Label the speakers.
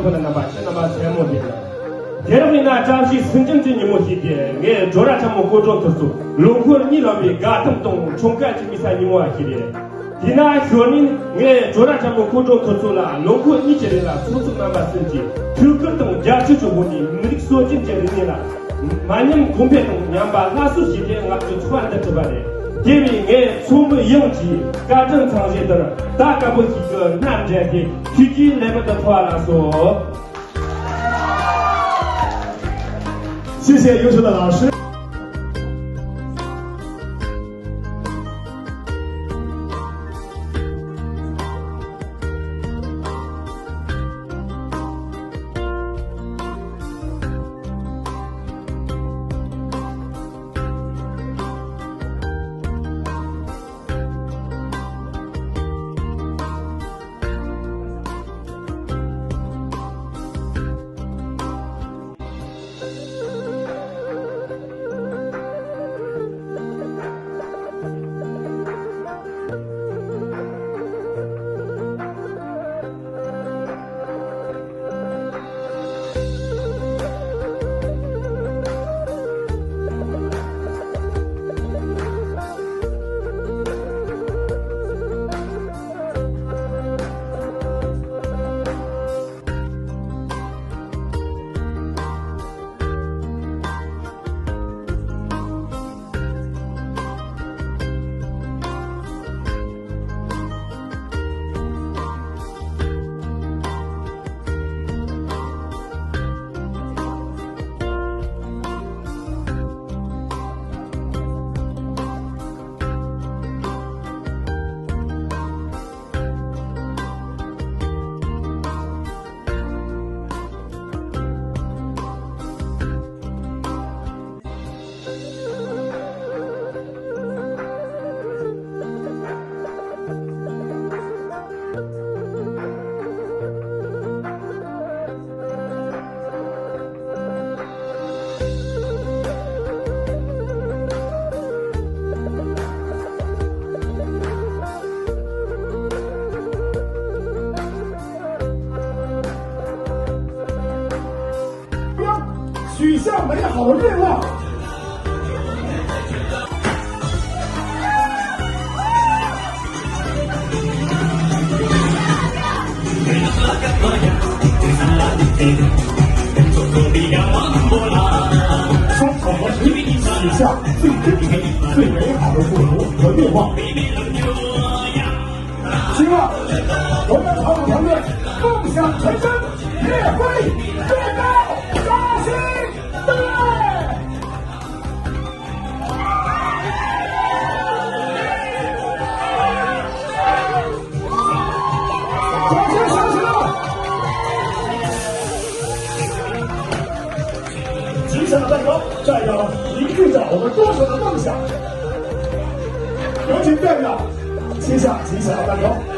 Speaker 1: 可能那把钱没的。第二回呢，张西深圳这你没去的，我昨天他们各种特殊，龙口你那边嘎东东，冲干这比赛你没去的。第那说明我昨天他们各种特殊了，龙口你这里了，处处那把身体，头个东家就问你，没说进这里你了，满人公平东，两把拉苏西的，我就穿的这把的。因为我从没用气，家政常见的，大概不几个男人的，自己来不得话了说。
Speaker 2: 谢谢优秀的老师。许下美好的愿望。双手合十，许下最真诚、最美好的祝福和愿望。希望我们草场团队梦想成真，越飞越高。扎心对，掌声响起来！吉祥的蛋糕代表凝聚着我们多少的梦想。有请代表切下吉祥的蛋糕。